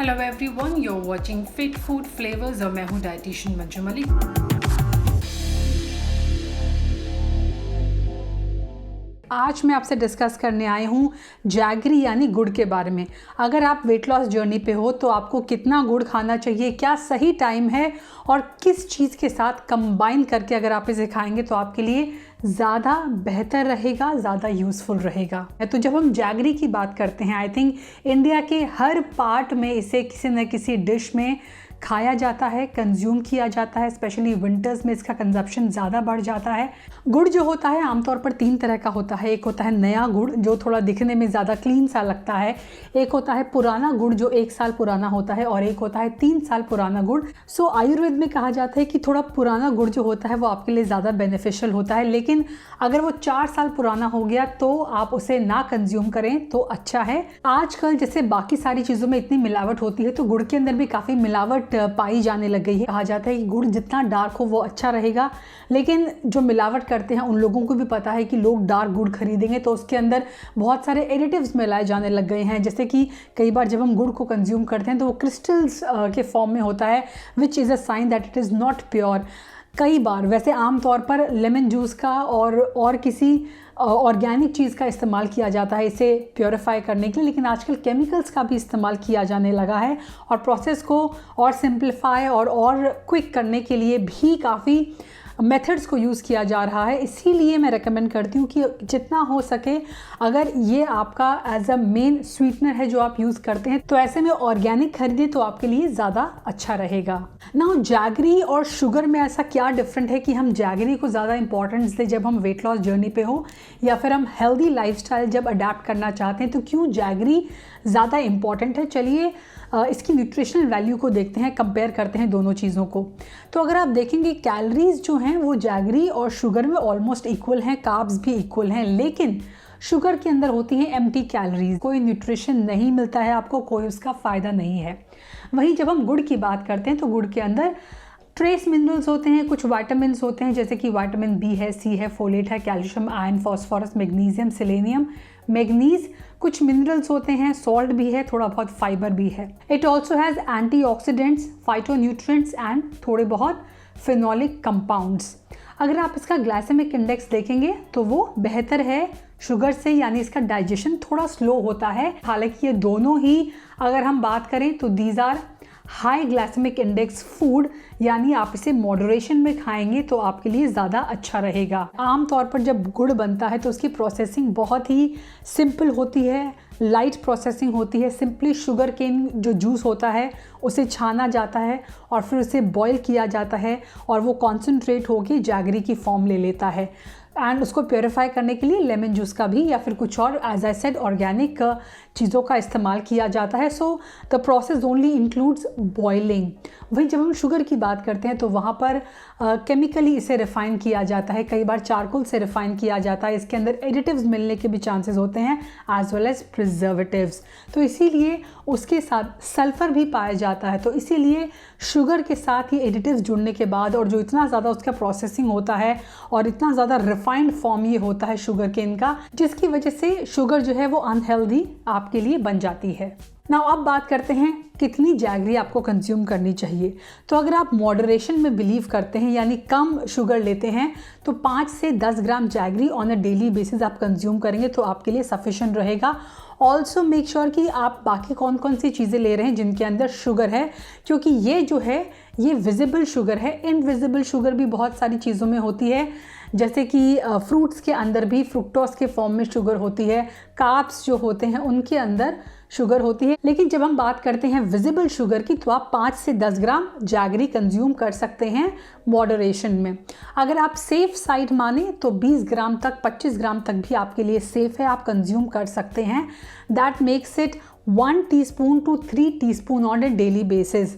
Hello everyone, you are watching fit food flavours और मैं हूँ डाइटिशियन मंजू मलिक। आज मैं आपसे डिस्कस करने आई हूँ जैगरी यानी गुड़ के बारे में। अगर आप वेट लॉस जर्नी पे हो तो आपको कितना गुड़ खाना चाहिए, क्या सही टाइम है और किस चीज़ के साथ कंबाइन करके अगर आप इसे खाएंगे तो आपके लिए ज़्यादा बेहतर रहेगा, ज़्यादा यूज़फुल रहेगा। तो जब हम जैगरी की बात करते हैं, आई थिंक इंडिया के हर पार्ट में इसे किसी न किसी डिश में खाया जाता है, कंज्यूम किया जाता है। स्पेशली विंटर्स में इसका कंजप्शन ज़्यादा बढ़ जाता है। गुड़ जो होता है आमतौर पर 3 तरह का होता है। एक होता है नया गुड़ जो थोड़ा दिखने में ज़्यादा क्लीन सा लगता है, एक होता है पुराना गुड़ जो 1 साल पुराना होता है, और एक होता है 3 साल पुराना गुड़। सो आयुर्वेद में कहा जाता है कि थोड़ा पुराना गुड़ जो होता है वो आपके लिए ज़्यादा बेनिफिशियल होता है, लेकिन अगर वो 4 साल पुराना हो गया तो आप उसे ना कंज्यूम करें तो अच्छा है। आजकल जैसे बाकी सारी चीज़ों में इतनी मिलावट होती है तो गुड़ के अंदर भी काफ़ी मिलावट पाई जाने लग गई है। कहा जाता है कि गुड़ जितना डार्क हो वो अच्छा रहेगा, लेकिन जो मिलावट करते हैं उन लोगों को भी पता है कि लोग डार्क गुड़ खरीदेंगे तो उसके अंदर बहुत सारे एडिटिव्स मिलाए जाने लग गए हैं। जैसे कि कई बार जब हम गुड़ को कंज्यूम करते हैं तो वो क्रिस्टल्स के फॉर्म में होता है, which is a sign that it is not pure. कई बार वैसे आमतौर पर लेमन जूस का और किसी ऑर्गेनिक चीज़ का इस्तेमाल किया जाता है इसे प्योरीफाई करने के लिए, लेकिन आजकल केमिकल्स का भी इस्तेमाल किया जाने लगा है और प्रोसेस को और सिंप्लीफाई और क्विक करने के लिए भी काफ़ी मेथड्स को यूज़ किया जा रहा है। इसीलिए मैं रेकमेंड करती हूँ कि जितना हो सके अगर ये आपका एज अ मेन स्वीटनर है जो आप यूज़ करते हैं तो ऐसे में ऑर्गेनिक खरीदे तो आपके लिए ज़्यादा अच्छा रहेगा। नाउ जैगरी और शुगर में ऐसा क्या डिफरेंट है कि हम जैगरी को ज़्यादा इंपॉर्टेंस दें जब हम वेट लॉस जर्नी पे हो या फिर हम हेल्दी लाइफस्टाइल जब अडेप्ट करना चाहते हैं तो क्यों जैगरी ज़्यादा इंपॉर्टेंट है। चलिए इसकी न्यूट्रिशनल वैल्यू को देखते हैं, कंपेयर करते हैं दोनों चीज़ों को। तो अगर आप देखेंगे कैलोरीज जो हैं वो जैगरी और शुगर में ऑलमोस्ट इक्वल हैं, कार्ब्स भी इक्वल हैं, लेकिन शुगर के अंदर होती हैं एम्प्टी कैलोरीज, कोई न्यूट्रिशन नहीं मिलता है आपको, कोई उसका फ़ायदा नहीं है। वहीं जब हम गुड़ की बात करते हैं तो गुड़ के अंदर ट्रेस मिनरल्स होते हैं, कुछ वाइटामिन्स होते हैं जैसे कि विटामिन बी है, सी है, फोलेट है, calcium, iron, phosphorus, magnesium, selenium, manganese, कुछ मिनरल्स होते हैं, सॉल्ट भी है, थोड़ा बहुत फाइबर भी है। It also has antioxidants, phytonutrients and थोड़े बहुत फिनोलिक कंपाउंड्स। अगर आप इसका ग्लाइसेमिक इंडेक्स देखेंगे तो वो बेहतर है शुगर से, यानी इसका डाइजेशन थोड़ा स्लो होता है। हालांकि ये दोनों ही अगर हम बात करें तो these are high glycemic index food, यानी आप इसे मॉडरेशन में खाएंगे तो आपके लिए ज़्यादा अच्छा रहेगा। आमतौर पर जब गुड़ बनता है तो उसकी प्रोसेसिंग बहुत ही सिंपल होती है, लाइट प्रोसेसिंग होती है। सिंपली शुगर केन जो जूस होता है उसे छाना जाता है और फिर उसे बॉईल किया जाता है और वो कॉन्सेंट्रेट होकर जैगरी की फॉर्म ले लेता है। एंड उसको प्योरीफाई करने के लिए लेमन जूस का भी या फिर कुछ और एज आई सेड ऑर्गेनिक चीज़ों का इस्तेमाल किया जाता है। So the process only includes boiling. वहीं जब हम शुगर की बात करते हैं तो वहाँ पर केमिकली इसे रिफ़ाइन किया जाता है, कई बार चारकोल से रिफ़ाइन किया जाता है। इसके अंदर एडिटिव्स मिलने के भी चांसेस होते हैं एज वेल एज प्रिजर्वेटिव्स, तो इसीलिए उसके साथ सल्फ़र भी पाया जाता है। तो इसीलिए शुगर के साथ ये एडिटिव्स जुड़ने के बाद और जो इतना ज़्यादा उसका प्रोसेसिंग होता है और इतना ज़्यादा रिफाइंड फॉर्म ये होता है शुगर केन का, जिसकी वजह से शुगर जो है वो अनहेल्दी आपके लिए बन जाती है। नाउ अब बात करते हैं कितनी जैगरी आपको कंज्यूम करनी चाहिए। तो अगर आप मॉडरेशन में बिलीव करते हैं यानी कम शुगर लेते हैं तो 5 से 10 gram jaggery on a daily basis आप कंज्यूम करेंगे तो आपके लिए सफिशेंट रहेगा। ऑल्सो मेक श्योर कि आप बाकी कौन कौन सी चीज़ें ले रहे हैं जिनके अंदर शुगर है, क्योंकि ये जो है ये विजिबल शुगर है। इनविजिबल शुगर भी बहुत सारी चीज़ों में होती है, जैसे कि फ्रूट्स के अंदर भी फ्रुक्टोज के फॉर्म में शुगर होती है, कार्ब्स जो होते हैं उनके अंदर शुगर होती है। लेकिन जब हम बात करते हैं विजिबल शुगर की तो आप 5 से 10 ग्राम जैगरी कंज्यूम कर सकते हैं मॉडरेशन में। अगर आप सेफ साइड माने तो 20 ग्राम तक, 25 ग्राम तक भी आपके लिए सेफ है, आप कंज्यूम कर सकते हैं। That makes it 1 teaspoon to 3 teaspoon on a daily basis.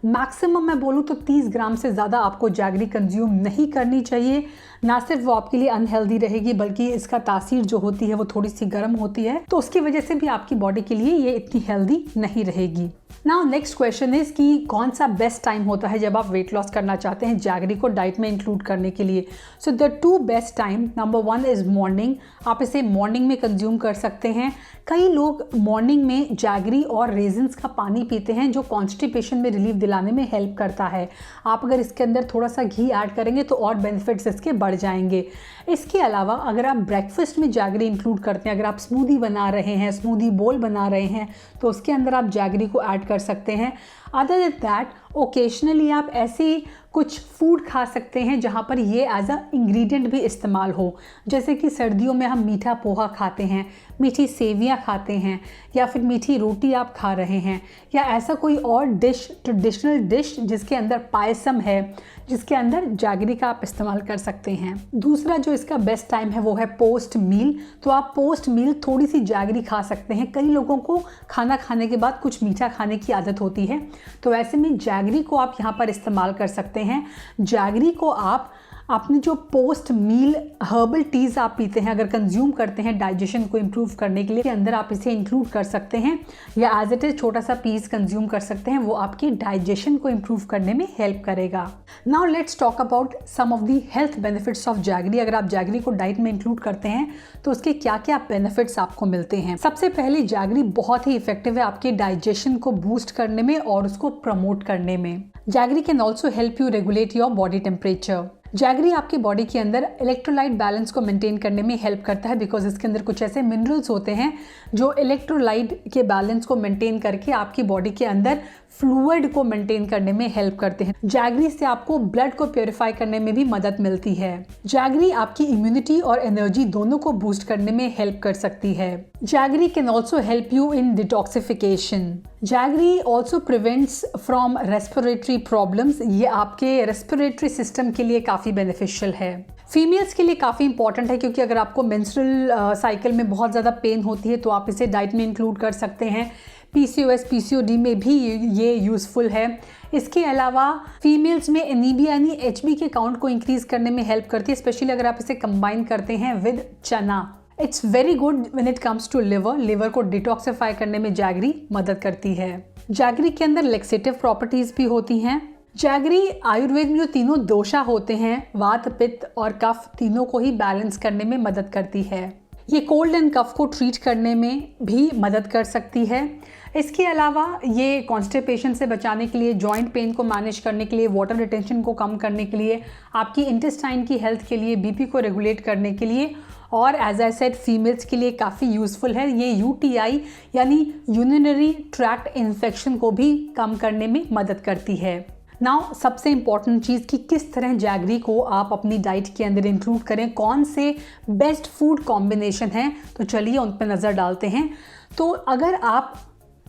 Maximum मैं बोलूँ तो 30 ग्राम से ज़्यादा आपको जैगरी कंज्यूम नहीं करनी चाहिए। ना सिर्फ वो आपके लिए अनहेल्दी रहेगी बल्कि इसका तासीर जो होती है वो थोड़ी सी गर्म होती है, तो उसकी वजह से भी आपकी बॉडी के लिए ये इतनी हेल्दी नहीं रहेगी। नाउ नेक्स्ट क्वेश्चन इज कि कौन सा बेस्ट टाइम होता है जब आप वेट लॉस करना चाहते हैं जैगरी को डाइट में इंक्लूड करने के लिए। So the 2 best time, number 1 is morning. आप इसे मॉर्निंग में कंज्यूम कर सकते हैं। कई लोग मॉर्निंग में जैगरी और रेजिन्स का पानी पीते हैं जो कॉन्स्टिपेशन में रिलीफ दिलाने में हेल्प करता है। आप अगर इसके अंदर थोड़ा सा घी ऐड करेंगे तो और बेनिफिट्स इसके बढ़ जाएंगे। इसके अलावा अगर आप ब्रेकफास्ट में जैगरी इंक्लूड करते हैं, अगर आप स्मूदी बना रहे हैं, स्मूदी बोल बना रहे हैं, तो उसके अंदर आप जैगरी को ऐड कर सकते हैं। अदर देन दैट ओकेजनली आप ऐसे कुछ फूड खा सकते हैं जहाँ पर ये एज अ इंग्रेडिएंट भी इस्तेमाल हो। जैसे कि सर्दियों में हम मीठा पोहा खाते हैं, मीठी सेवियाँ खाते हैं, या फिर मीठी रोटी आप खा रहे हैं, या ऐसा कोई और डिश, ट्रेडिशनल डिश जिसके अंदर पायसम है, जिसके अंदर जैगरी का आप इस्तेमाल कर सकते हैं। दूसरा जो इसका बेस्ट टाइम है वो है पोस्ट मील। तो आप पोस्ट मील थोड़ी सी जैगरी खा सकते हैं। कई लोगों को खाना खाने के बाद कुछ मीठा खाने की आदत होती है, तो ऐसे में जैगरी को आप यहाँ पर इस्तेमाल कर सकते हैं। जैगरी को आप अपनी जो पोस्ट मील हर्बल टीज़ आप पीते हैं, अगर कंज्यूम करते हैं डाइजेशन को इम्प्रूव करने के लिए, के अंदर आप इसे इंक्लूड कर सकते हैं, या एज इट इज़ छोटा सा पीस कंज्यूम कर सकते हैं। वो आपकी डाइजेशन को इम्प्रूव करने में हेल्प करेगा। Now let's talk about some of the health benefits of jaggery. अगर आप जैगरी को डाइट में इंक्लूड करते हैं तो उसके क्या क्या बेनिफिट्स आपको मिलते हैं। सबसे पहले जैगरी बहुत ही इफेक्टिव है आपके डाइजेशन को बूस्ट करने में और उसको प्रमोट करने में। Jaggery can also help you regulate your body temperature. Jaggery आपकी बॉडी के अंदर इलेक्ट्रोलाइट बैलेंस को मेंटेन करने में हेल्प करता है, बिकॉज इसके अंदर कुछ ऐसे मिनरल्स होते हैं जो इलेक्ट्रोलाइट के बैलेंस को मेंटेन करके आपकी बॉडी के अंदर फ्लूइड को मेंटेन करने में हेल्प करते हैं। जैगरी से आपको ब्लड को प्योरीफाई करने में भी मदद मिलती है। जैगरी आपकी इम्यूनिटी और एनर्जी दोनों को बूस्ट करने में हेल्प कर सकती है। Jaggery can also help you in detoxification. Jaggery also prevents from respiratory problems. ये आपके रेस्पिरेटरी सिस्टम के लिए काफ़ी बेनिफिशियल है। फीमेल्स के लिए काफ़ी इंपॉर्टेंट है, क्योंकि अगर आपको मेंस्ट्रुअल साइकिल में बहुत ज़्यादा पेन होती है तो आप इसे डाइट में इंक्लूड कर सकते हैं। PCOS PCOD में भी ये यूज़फुल है। इसके अलावा फीमेल्स में एनीमिया यानी HB के काउंट को इंक्रीज़ करने में हेल्प करती है, स्पेशली अगर आप इसे कंबाइन करते हैं विद चना। It's very good when it comes to liver. Liver को डिटॉक्सिफाई करने में जैगरी मदद करती है। जैगरी के अंदर लेक्सेटिव प्रॉपर्टीज़ भी होती हैं। जैगरी आयुर्वेद में जो तीनों दोषा होते हैं, वात, पित्त और कफ, तीनों को ही बैलेंस करने में मदद करती है। ये कोल्ड एंड कफ को ट्रीट करने में भी मदद कर सकती है। इसके अलावा ये कॉन्स्टिपेशन से बचाने के लिए, जॉइंट पेन को मैनेज करने के लिए, वाटर रिटेंशन को कम करने के लिए, आपकी इंटेस्टाइन की हेल्थ के लिए, BP को रेगुलेट करने के लिए, और एज आई सेड फीमेल्स के लिए काफ़ी यूज़फुल है। ये UTI यानी यूरिनरी ट्रैक्ट इन्फेक्शन को भी कम करने में मदद करती है। नाउ सबसे इम्पॉर्टेंट चीज़ कि किस तरह जैगरी को आप अपनी डाइट के अंदर इंक्लूड करें, कौन से बेस्ट फूड कॉम्बिनेशन हैं, तो चलिए उन पर नज़र डालते हैं। तो अगर आप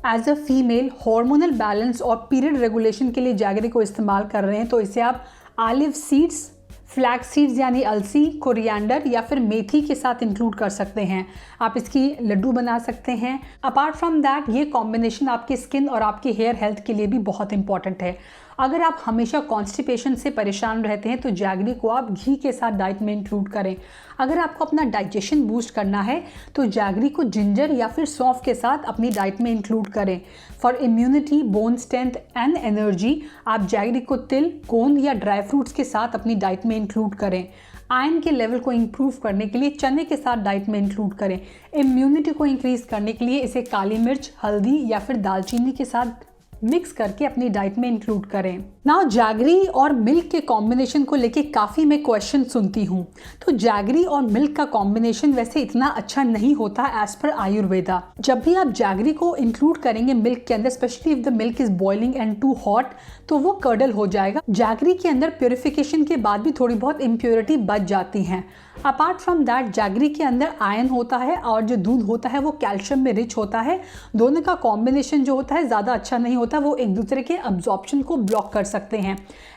as a female hormonal balance और पीरियड रेगुलेशन के लिए जैगरी को इस्तेमाल कर रहे हैं तो इसे आप ऑलिव सीड्स, फ्लैक्स सीड्स यानी अलसी, कोरिएंडर या फिर मेथी के साथ इंक्लूड कर सकते हैं। आप इसकी लड्डू बना सकते हैं। अपार्ट फ्रॉम दैट ये कॉम्बिनेशन आपके स्किन और आपके हेयर हेल्थ के लिए भी बहुत इंपॉर्टेंट है। अगर आप हमेशा कॉन्स्टिपेशन से परेशान रहते हैं तो जैगरी को आप घी के साथ डाइट में इंक्लूड करें। अगर आपको अपना डाइजेशन बूस्ट करना है तो जैगरी को जिंजर या फिर सौंफ के साथ अपनी डाइट में इंक्लूड करें। For immunity, bone strength and energy आप जैगरी को तिल, गोंद या ड्राई फ्रूट्स के साथ अपनी डाइट में इंक्लूड करें। आयरन के लेवल को इंप्रूव करने के लिए चने के साथ डाइट में इंक्लूड करें। इम्यूनिटी को इंक्रीज करने के लिए इसे काली मिर्च, हल्दी या फिर दालचीनी के साथ मिक्स करके अपनी डाइट में इंक्लूड करें। नाउ जैगरी और मिल्क के कॉम्बिनेशन को लेके काफ़ी मैं क्वेश्चन सुनती हूँ। तो जैगरी और मिल्क का कॉम्बिनेशन वैसे इतना अच्छा नहीं होता एज पर आयुर्वेदा। जब भी आप जैगरी को इंक्लूड करेंगे मिल्क के अंदर, specially if the milk is boiling and too hot, तो वो कर्डल हो जाएगा। जैगरी के अंदर प्योरिफिकेशन के बाद भी थोड़ी बहुत इम्प्योरिटी बच जाती हैं। अपार्ट फ्रॉम दैट जैगरी के अंदर आयरन होता है और जो दूध होता है वो कैल्शियम में रिच होता है। दोनों का कॉम्बिनेशन जो होता है ज़्यादा अच्छा नहीं होता, वो एक दूसरे के अब्जॉर्प्शन को ब्लॉक कर सकते हैं।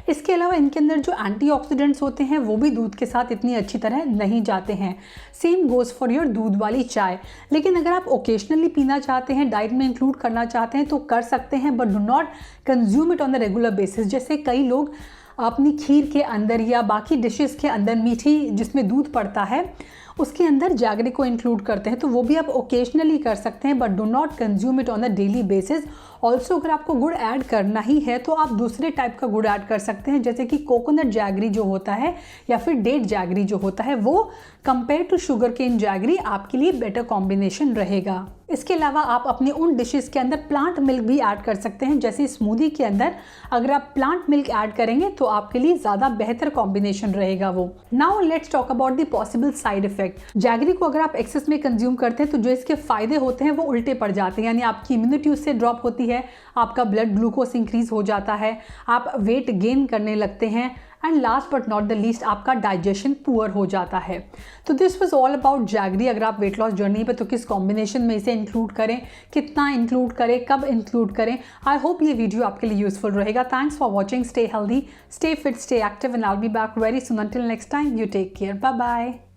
इसके अलावा इनके अंदर जो एंटीऑक्सीडेंट्स होते हैं वो भी दूध के साथ इतनी अच्छी तरह नहीं जाते हैं। सेम गोज़ फॉर योर दूध वाली चाय। लेकिन अगर आप ओकेजनली पीना चाहते हैं, डाइट में इंक्लूड करना चाहते हैं तो कर सकते हैं, but do not consume it on the regular basis. जैसे कई लोग अपनी खीर के अंदर या बाकी डिशेस के अंदर मीठी जिसमें दूध पड़ता है उसके अंदर जैगरी को इंक्लूड करते हैं, तो वो भी आप ओकेजनली कर सकते हैं, but do not consume it on a daily basis. Also अगर आपको गुड़ ऐड करना ही है तो आप दूसरे टाइप का गुड़ ऐड कर सकते हैं, जैसे कि कोकोनट जैगरी जो होता है या फिर डेट जैगरी जो होता है, वो compare to sugar cane jaggery आपके लिए बेटर कॉम्बिनेशन रहेगा। इसके अलावा आप अपने उन डिशेस के अंदर प्लांट मिल्क भी ऐड कर सकते हैं, जैसे स्मूदी के अंदर अगर आप प्लांट मिल्क ऐड करेंगे तो आपके लिए ज़्यादा बेहतर कॉम्बिनेशन रहेगा वो। Now let's talk about the possible side effect. Jaggery को अगर आप एक्सेस में कंज्यूम करते हैं तो जो इसके फायदे होते हैं वो उल्टे पड़ जाते हैं, यानी आपकी इम्यूनिटी उससे ड्रॉप होती है, आपका ब्लड ग्लूकोज इंक्रीज हो जाता है, आप वेट गेन करने लगते हैं, and last but not the least आपका डाइजेशन पुअर हो जाता है। तो this was all about jaggery. अगर आप वेट लॉस जर्नी पे तो किस कॉम्बिनेशन में इसे इंक्लूड करें, कितना इंक्लूड करें, कब इंक्लूड करें। आई होप ये वीडियो आपके लिए यूजफुल रहेगा। Thanks for watching. Stay healthy, stay fit, stay active, and I will be back very soon. Until next time, you take care. Bye bye.